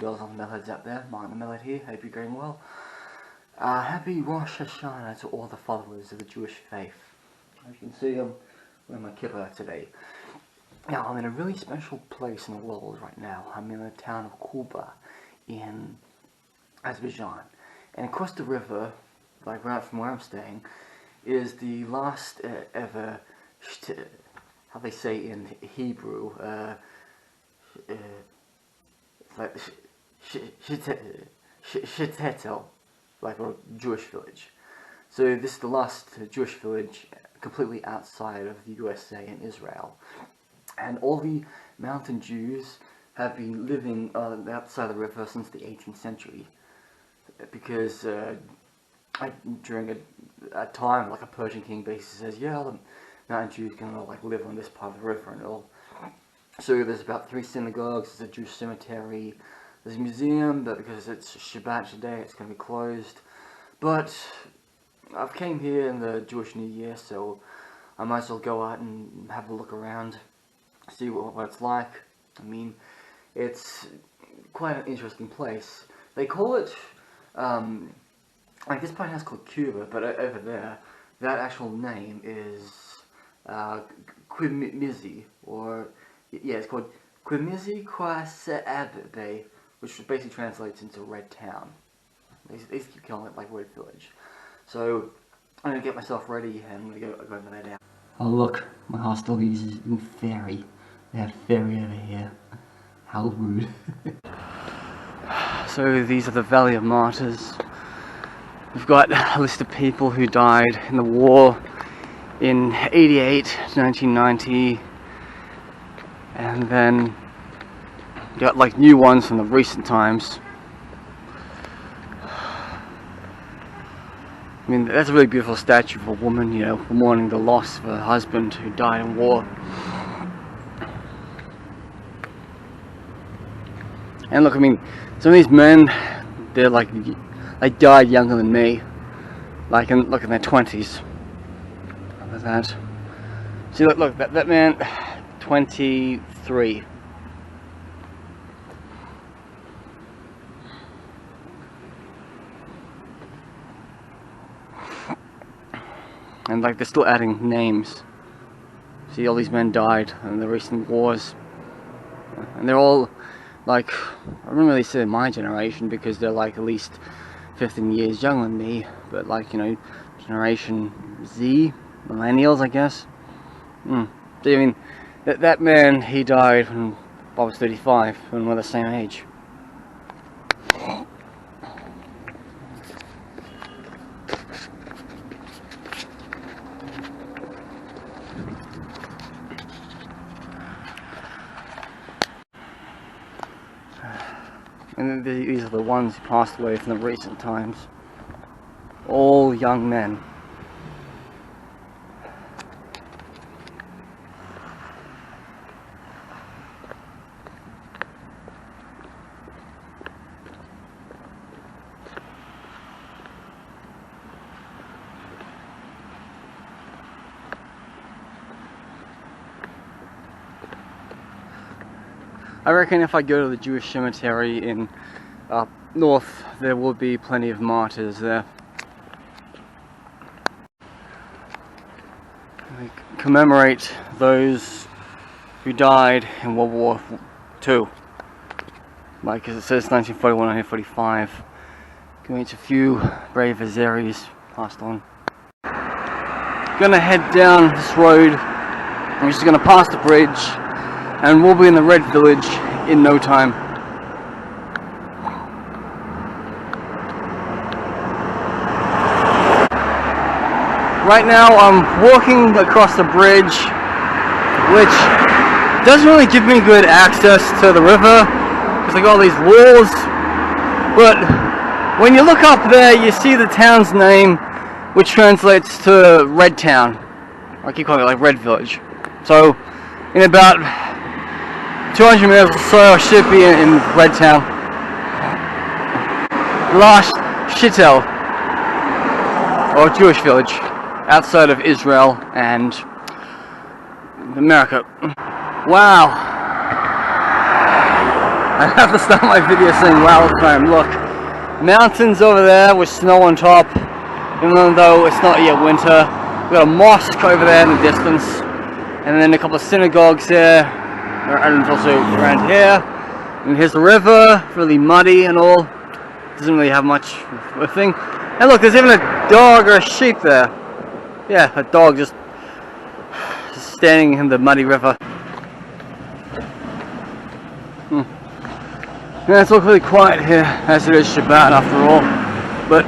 girls on the Metalheads out there, Martin the Metalhead here, hope you're going well. Happy Rosh Hasana to all the followers of the Jewish faith. As you can see, I'm wearing my kippah today. Now, I'm in a really special place in the world right now. I'm in the town of Quba in Azerbaijan. And across the river, like right from where I'm staying, is the last ever, how they say in Hebrew, like shtetl, like a Jewish village. So this is the last Jewish village completely outside of the USA and Israel. And all the Mountain Jews have been living outside the river since the 18th century. Because during a time, like a Persian king basically says, yeah, the Mountain Jews can all like live on this part of the river and all. So there's about 3 synagogues, there's a Jewish cemetery, there's a museum, but because it's Shabbat today, it's going to be closed. But I've came here in the Jewish New Year, so I might as well go out and have a look around, see what it's like. I mean, it's quite an interesting place. They call it, like this part is called Quba, but over there, that actual name is Qırmızı, or yeah, it's called Qırmızı Qəsəbə, which basically translates into Red Town. They keep calling it like Red Village. So I'm gonna get myself ready and I'm gonna go over there now. Oh look, my hostel uses ferry. They have ferry over here. How rude. So these are the Valley of Martyrs. We've got a list of people who died in the war in 88, 1990, and then got like new ones from the recent times. I mean, that's a really beautiful statue of a woman, you know, mourning the loss of her husband who died in war. And look, I mean, some of these men, they're like, they died younger than me, like in their 20s. Look at that. See, look, that man, 23. And like they're still adding names. See, all these men died in the recent wars, and they're all like, I wouldn't really say my generation because they're like at least 15 years younger than me, but like, you know, Generation Z, millennials, I guess. So, I mean, that man, he died when I was 35, when we're the same age. And these are the ones who passed away from the recent times. All young men. I reckon if I go to the Jewish cemetery in north, there will be plenty of martyrs there. They commemorate those who died in World War II. Like as it says 1941, 1945. Going to a few brave Azeris passed on. Gonna head down this road. I'm just gonna pass the bridge. And we'll be in the Red Village in no time. Right now I'm walking across the bridge, which doesn't really give me good access to the river because I got all these walls. But when you look up there, you see the town's name, which translates to Red Town. I keep calling it like Red Village. So in about 200 meters or so, I should be in Red Town. Last shtetl, or Jewish village, outside of Israel and America. Wow. I have to start my video saying wow at home. Look, mountains over there with snow on top, even though it's not yet winter. We've got a mosque over there in the distance, and then a couple of synagogues here, and also around here. And here's the river, really muddy and all. Doesn't really have much of a thing. And look, there's even a dog or a sheep there. Yeah, a dog just standing in the muddy river. Yeah, it's all really quiet here, as it is Shabbat after all. But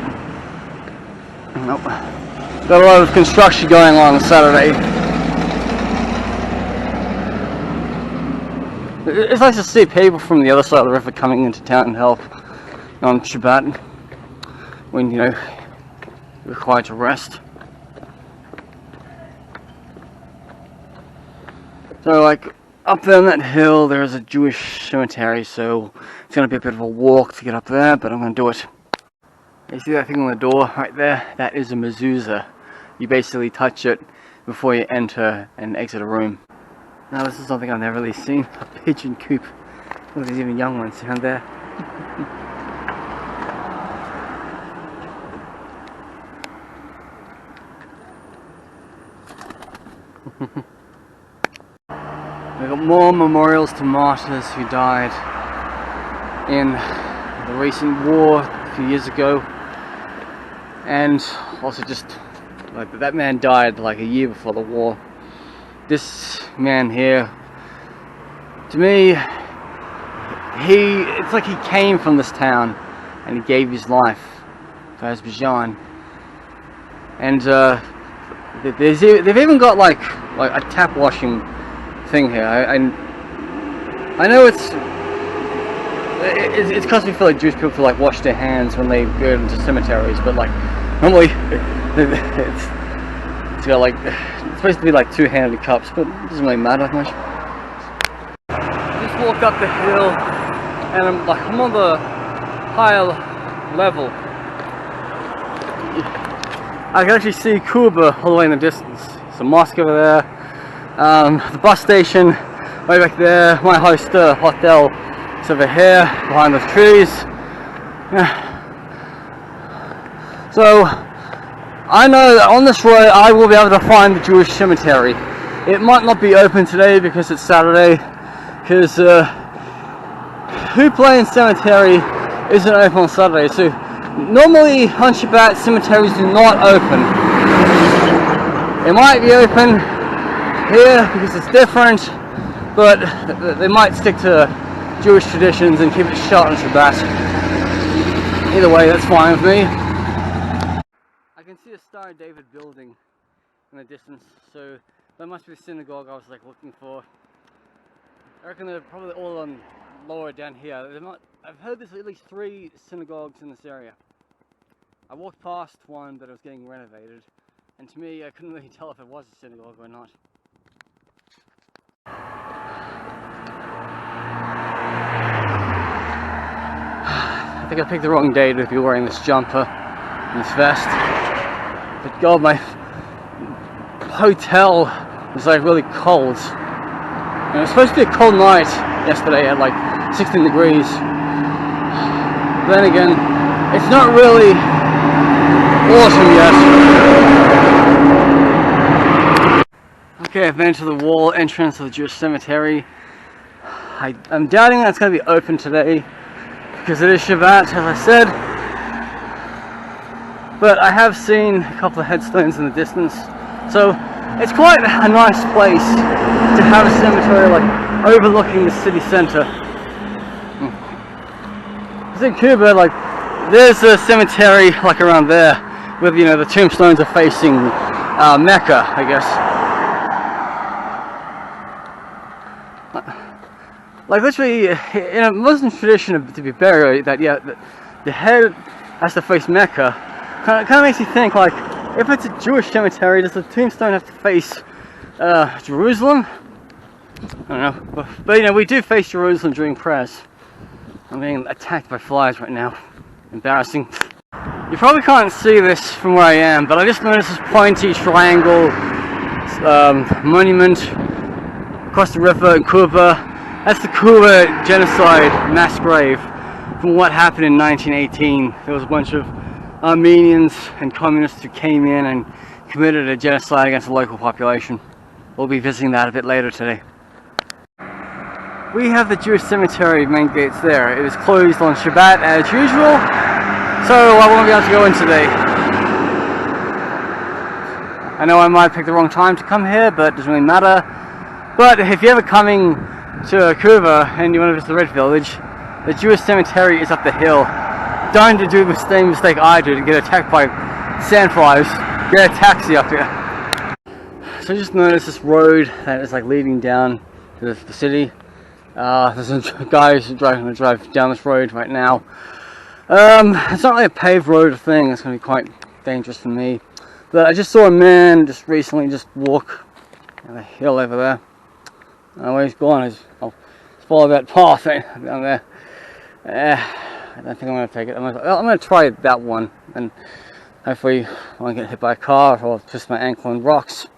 nope. Got a lot of construction going on Saturday. It's nice to see people from the other side of the river coming into town and help on Shabbat when, you know, you're required to rest. So, like, up there on that hill there is a Jewish cemetery, so it's going to be a bit of a walk to get up there, but I'm going to do it. You see that thing on the door right there? That is a mezuzah. You basically touch it before you enter and exit a room. Now this is something I've never really seen. A pigeon coop. Look, there's even young ones down there. We've got more memorials to martyrs who died in the recent war a few years ago, and also just like that man died like a year before the war. This man here, to me, it's like he came from this town and he gave his life for Azerbaijan. And they've even got like a tap washing thing here. I know it's customary for like Jewish people to like wash their hands when they go into cemeteries, but like normally it's got like, it's supposed to be like two-handed cups, but it doesn't really matter much. I just walked up the hill and I'm on the higher level. I can actually see Quba all the way in the distance. There's a mosque over there, the bus station way back there, my hotel is over here behind those trees. So I know that on this road I will be able to find the Jewish cemetery. It might not be open today because it's Saturday, because Hoopland Cemetery isn't open on Saturday. So normally on Shabbat cemeteries do not open. It might be open here because it's different, but they might stick to Jewish traditions and keep it shut on Shabbat. Either way, that's fine with me. I can see a Star of David building in the distance, so that must be the synagogue I was like looking for. I reckon they're probably all on lower down here. I've heard there's at least 3 synagogues in this area. I walked past one that was getting renovated, and to me I couldn't really tell if it was a synagogue or not. I think I picked the wrong day to be wearing this jumper and this vest. But God, my hotel was like really cold. And it was supposed to be a cold night yesterday at like 16 degrees. But then again, it's not really awesome yet. Okay, I've been to the wall entrance of the Jewish cemetery. I'm doubting that it's going to be open today because it is Shabbat, as I said. But I have seen a couple of headstones in the distance, so it's quite a nice place to have a cemetery like overlooking the city centre. Because in Cuba, like, there's a cemetery like around there, with, you know, the tombstones are facing Mecca, I guess. Like literally, in a Muslim tradition to be buried, that the head has to face Mecca. Kind of makes you think, like, if it's a Jewish cemetery, does the tombstone have to face Jerusalem? I don't know, but you know, we do face Jerusalem during prayers. I'm being attacked by flies right now. Embarrassing. You probably can't see this from where I am, but I just noticed this pointy triangle monument across the river in Quba. That's the Quba genocide mass grave from what happened in 1918. There was a bunch of Armenians and communists who came in and committed a genocide against the local population. We'll be visiting that a bit later today. We have the Jewish cemetery main gates there. It is closed on Shabbat as usual, so I won't be able to go in today. I know I might pick the wrong time to come here, but it doesn't really matter. But if you're ever coming to Quba and you want to visit the Red Village, the Jewish cemetery is up the hill. Don't do the same mistake I did and get attacked by sandflies. Get a taxi up here. So I just noticed this road that is like leading down to the city. There's some guys trying to drive down this road right now. It's not really a paved road thing. It's going to be quite dangerous for me. But I just saw a man just recently just walk down the hill over there. Where he's gone, I'll follow that path down there. I don't think I'm going to take it. I'm going to try that one, and hopefully I won't get hit by a car or twist my ankle in rocks.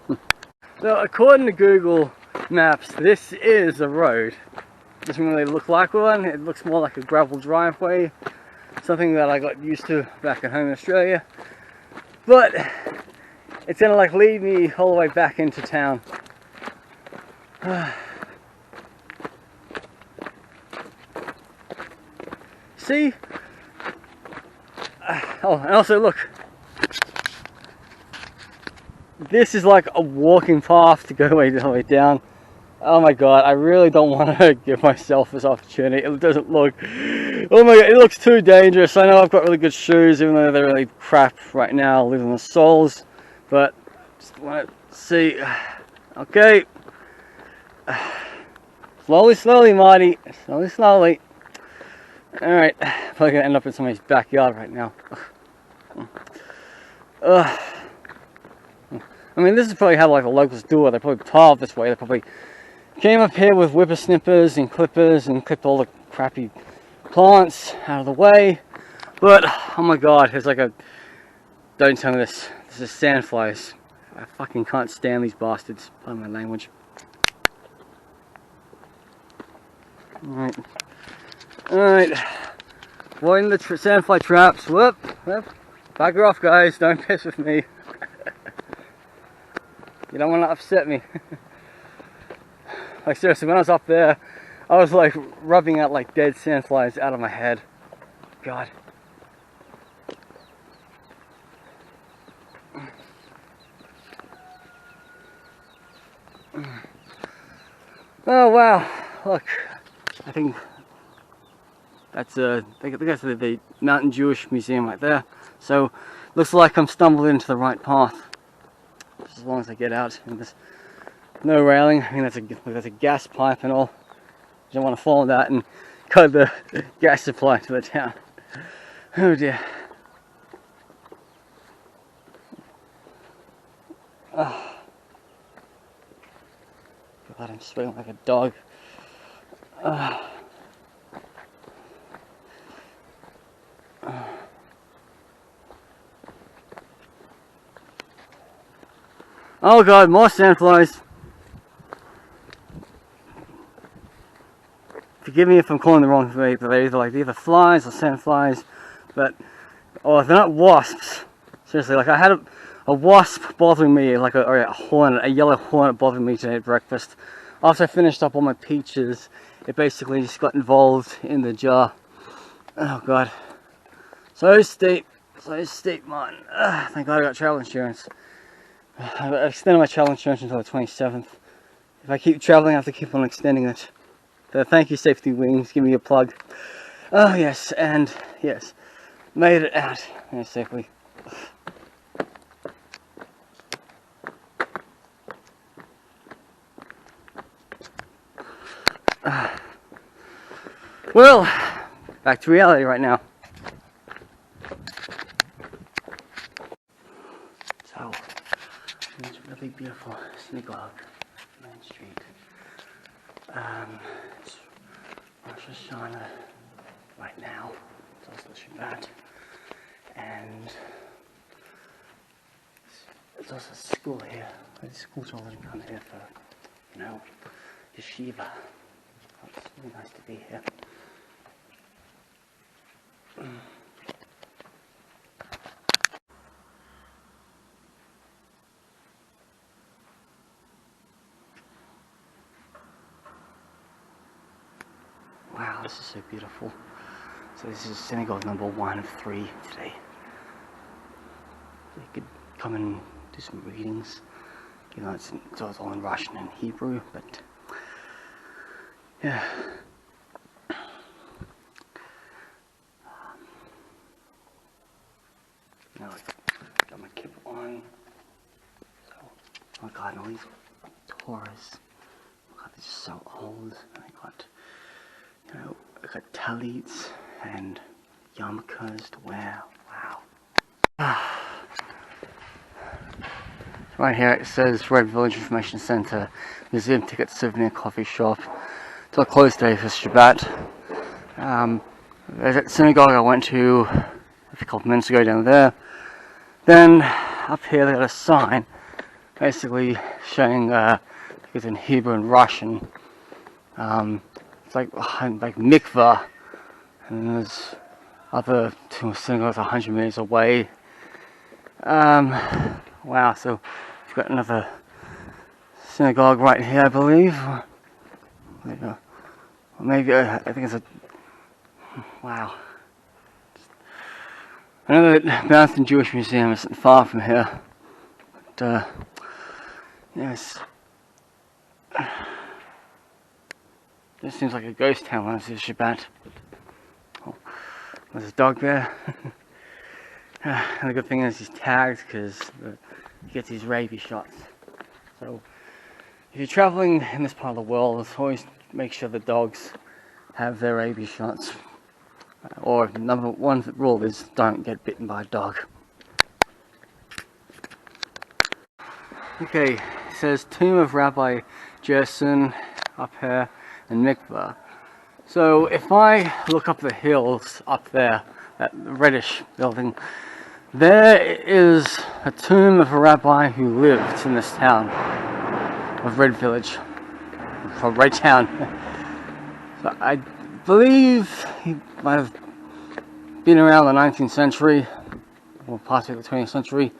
So according to Google Maps, this is a road. It doesn't really look like one. It looks more like a gravel driveway, something that I got used to back at home in Australia. But it's going to like lead me all the way back into town. See? Oh, and also look. This is like a walking path to go all the way down. Oh my god, I really don't want to give myself this opportunity. It doesn't look... Oh my god, it looks too dangerous. I know I've got really good shoes, even though they're really crap right now, leaving the soles. But, just want to see... Okay. Slowly, slowly, Marty. Slowly, slowly. Alright, probably gonna end up in somebody's backyard right now. I mean, this is probably how like the locals do it. They probably carved this way. They probably came up here with whippersnippers and clippers and clipped all the crappy plants out of the way. But oh my god, it's like a... Don't tell me this. This is sandflies. I fucking can't stand these bastards. Pardon my language. Alright. Alright. Avoiding the sandfly traps. Whoop. Whoop. Bugger off, guys. Don't piss with me. You don't want to upset me. Like seriously, when I was up there, I was like rubbing out like dead sandflies out of my head. God. Oh wow. Look. I think that's the Mountain Jewish Museum right there. So looks like I'm stumbling into the right path. Just as long as I get out and there's no railing. I mean that's a gas pipe and all. I don't want to follow that and cut the gas supply to the town. Oh dear. Oh. God, I'm sweating like a dog. Oh god, more sandflies. Forgive me if I'm calling the wrong way, but they're either flies or sandflies. But oh, they're not wasps. Seriously, like I had a wasp bothering me, like a hornet, a yellow hornet bothering me today at breakfast. After I finished up all my peaches, it basically just got involved in the jar. Oh god. So steep, man. Thank god I got travel insurance. I've extended my travel insurance until the 27th. If I keep traveling, I have to keep on extending it. So thank you, Safety Wings. Give me a plug. Oh yes, and yes, made it out safely. Well, back to reality right now. So, it's a really beautiful synagogue, Main Street. It's Rosh Hasana right now. It's also Shabbat, and there's also a school here. The school children come here for, you know, yasheva. Really nice to be here. Wow, this is so beautiful. So this is synagogue number 1 of 3 today. So you could come and do some readings. You know, it's all in Russian and Hebrew, but yeah. Now I got my kip on. So, oh my god, all these Torahs. Oh god, these are so old. I got, you know, I got talits and yarmulkes to wear. Wow. Right here it says Red Village Information Center, Museum Ticket, Souvenir Coffee Shop. Till closed day for Shabbat. There's that synagogue I went to a couple of minutes ago down there. Then up here they got a sign basically showing it's in Hebrew and Russian. It's like mikveh, and there's other 2 synagogues 100 meters away. Wow, so we've got another synagogue right here, I believe. There you go. Or maybe I think it's a wow. Another Mountain Jewish Museum isn't far from here, but yes, this seems like a ghost town when I see Shabbat. Oh, there's a dog there. And the good thing is he's tagged because he gets his rabies shots. So if you're traveling in this part of the world, always make sure the dogs have their rabies shots. Or number 1 rule is don't get bitten by a dog. Okay, it says Tomb of Rabbi Gershon up here and mikveh. So if I look up the hills up there, that reddish building, there is a tomb of a rabbi who lived in this town of Red Village, or Red Town. So I believe he might have been around the 19th century, or possibly the 20th century,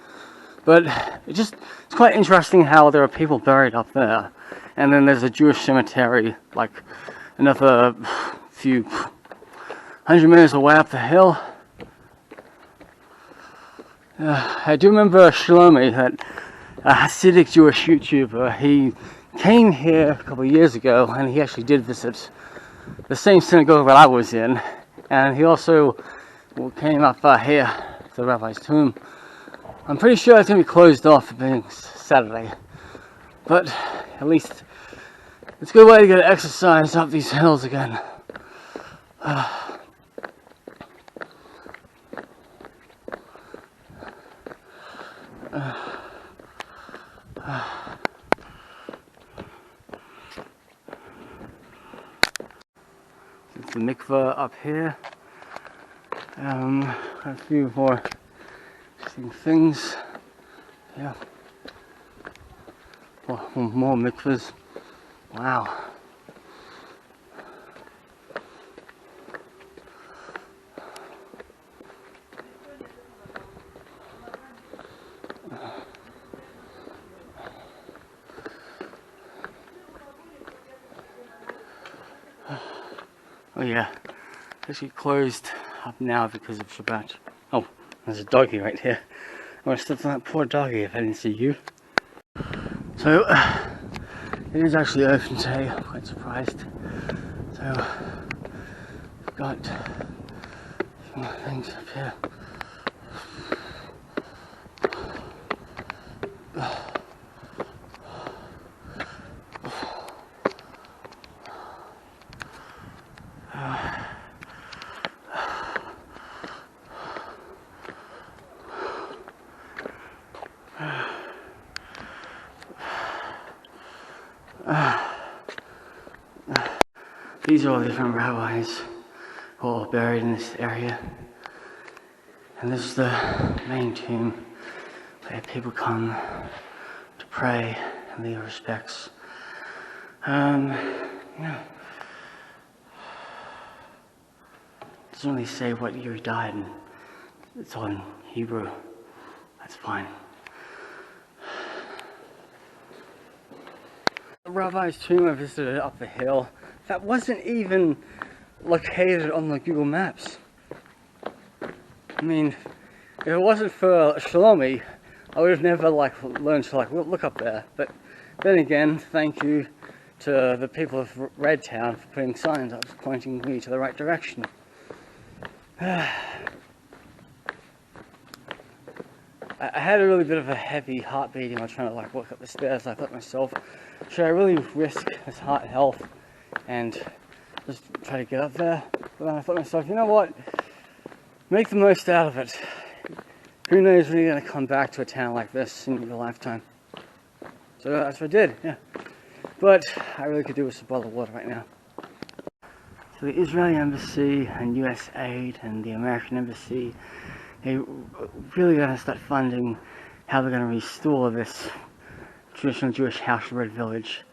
but it's quite interesting how there are people buried up there, and then there's a Jewish cemetery like another few 100 meters away up the hill. I do remember Shlomi, that a Hasidic Jewish YouTuber. He came here a couple of years ago, and he actually did visit the same synagogue that I was in, and he also came up here to the rabbi's tomb. I'm pretty sure it's going to be closed off for being Saturday, but at least it's a good way to get exercise up these hills again. It's the mikveh up here. A few more interesting things. Yeah. Oh, more mikvehs. Wow. Oh yeah, it's actually closed up now because of Shabbat. Oh, there's a doggy right here. I would have stepped on that poor doggy if I didn't see you. So, it is actually open today. I'm quite surprised. So, we've got a few more things up here. These are all the different rabbis who are all buried in this area. And this is the main tomb where people come to pray and leave respects. Yeah. doesn't really say what year he died, and it's all in Hebrew. That's fine. The rabbi's tomb I visited up the hill, that wasn't even located on the Google Maps. I mean, if it wasn't for Shlomi, I would have never learned to look up there. But then again, thank you to the people of Red Town for putting signs up pointing me to the right direction. I had a really bit of a heavy heartbeat while trying to walk up the stairs. I thought to myself, should I really risk this heart health and just try to get up there? But then I thought to myself, you know what? Make the most out of it. Who knows when you're going to come back to a town like this in your lifetime. So that's what I did, yeah. But I really could do with some bottled water right now. So the Israeli Embassy and US Aid and the American Embassy, they really going to start funding how they're going to restore this traditional Jewish house red village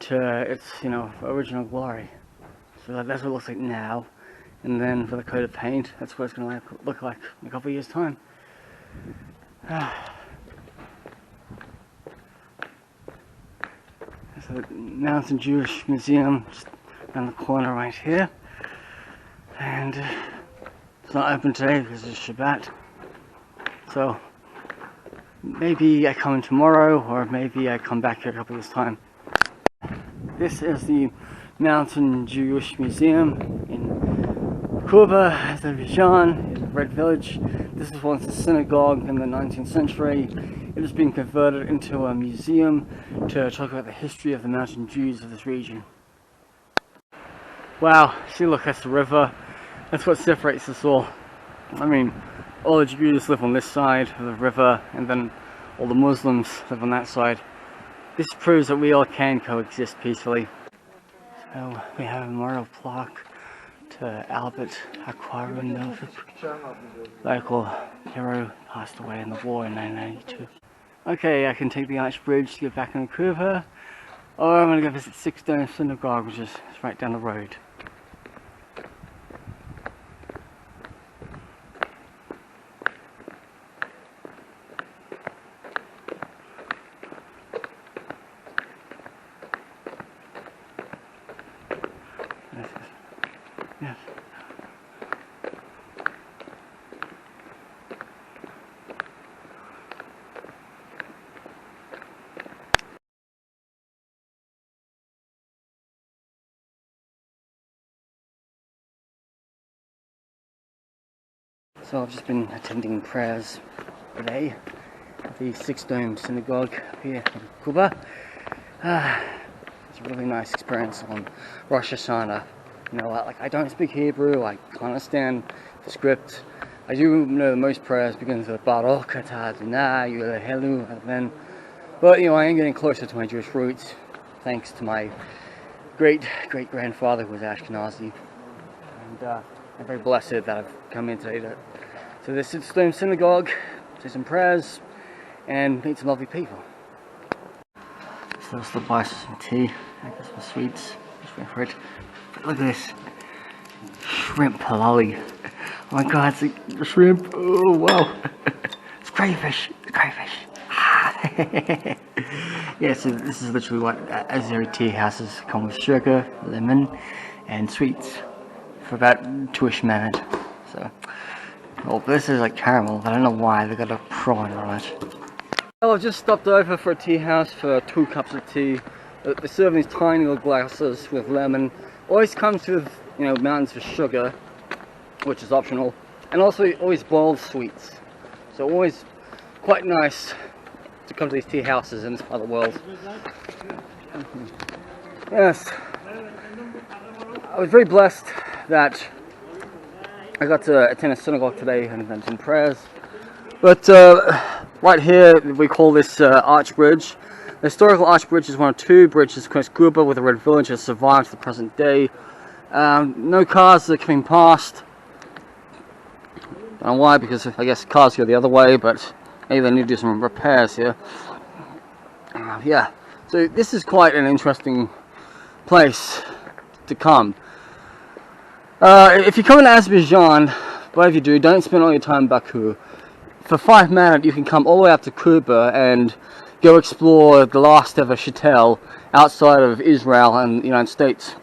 to its, original glory. So that's what it looks like now. And then for the coat of paint, that's what it's going to look like in a couple of years' time. So the Mountain Jewish Museum just around the corner right here, and it's not open today because it's Shabbat, so maybe I come in tomorrow or maybe I come back here a couple of years time. This is the Mountain Jewish Museum in Quba, Azerbaijan, in the Red Village. This was once a synagogue in the 19th century. It has been converted into a museum to talk about the history of the Mountain Jews of this region. Wow, see, look, that's the river. That's what separates us all. I mean, all the Jews live on this side of the river, and then all the Muslims live on that side. This proves that we all can coexist peacefully. So we have a memorial plaque to Albert Aquarian, local hero, passed away in the war in 1992. Okay, I can take the arch bridge to get back in Quba, or I'm going to go visit Six Dome Synagogue, which is right down the road. Yes. So I've just been attending prayers today at the Six Dome Synagogue here in Quba. It's a really nice experience on Rosh Hasana. I don't speak Hebrew, I can't understand the script. I do know the most prayers begins with Baruch Atah Adonai Eloheinu, and then, but I am getting closer to my Jewish roots, thanks to my great-great-grandfather who was Ashkenazi. And I'm very blessed that I've come in today to this Six Dome Synagogue, say some prayers, and meet some lovely people. So I'll still buy some tea, I got some sweets, just wait for it. Look at this shrimp halali. Oh my god, it's a shrimp. Oh wow. It's crayfish. Yeah, so this is literally what Azeri tea houses come with: sugar, lemon, and sweets for about 2-ish minutes. So, well, this is like caramel, but I don't know why they got a prawn on it. Well, I've just stopped over for a tea house for 2 cups of tea. They serve these tiny little glasses with lemon. Always comes with, mountains of sugar, which is optional, and also always boiled sweets. So always quite nice to come to these tea houses in this part of the world. Yes, I was very blessed that I got to attend a synagogue today and done some prayers. But right here, we call this arch bridge. The historical arch bridge is one of 2 bridges across Quba with the Red Village has survived to the present day. No cars are coming past. I don't know why, because I guess cars go the other way, but maybe they need to do some repairs here. Yeah, so this is quite an interesting place to come. If you come in Azerbaijan, whatever you do, don't spend all your time in Baku. For 5 minutes, you can come all the way up to Quba and go explore the last ever shtetl outside of Israel and the United States.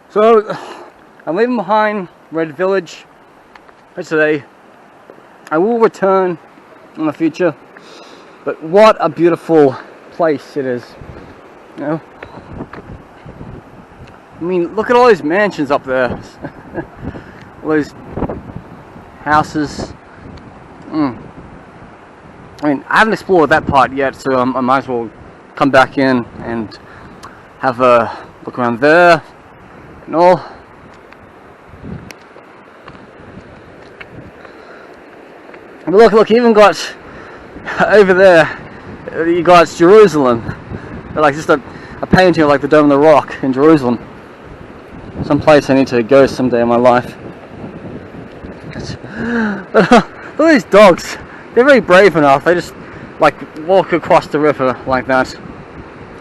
So, I'm leaving behind Red Village for today. I will return in the future, but what a beautiful place it is. You know? I mean, look at all these mansions up there. All these houses. I mean, I haven't explored that part yet, so I might as well come back in and have a look around there and all. But look, you even got over there, you got Jerusalem. Like just a painting of like the Dome of the Rock in Jerusalem. Some place I need to go someday in my life. Look at these dogs. They're very brave enough. They just like walk across the river like that.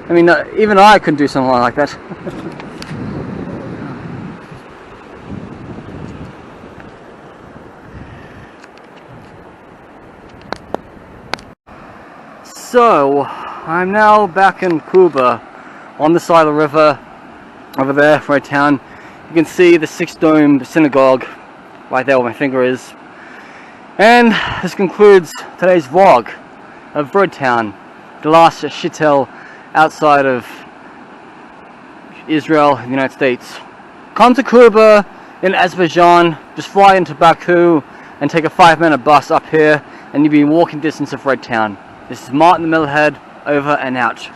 I mean, even I couldn't do something like that. So, I'm now back in Quba, on the side of the river, over there, right town. You can see the 6-domed synagogue, right there where my finger is. And this concludes today's vlog of Town, the last shtetl outside of Israel and the United States. Come to Quba in Azerbaijan, just fly into Baku and take a 5-minute bus up here and you'll be in walking distance of Town. This is Martin the Metalhead, over and out.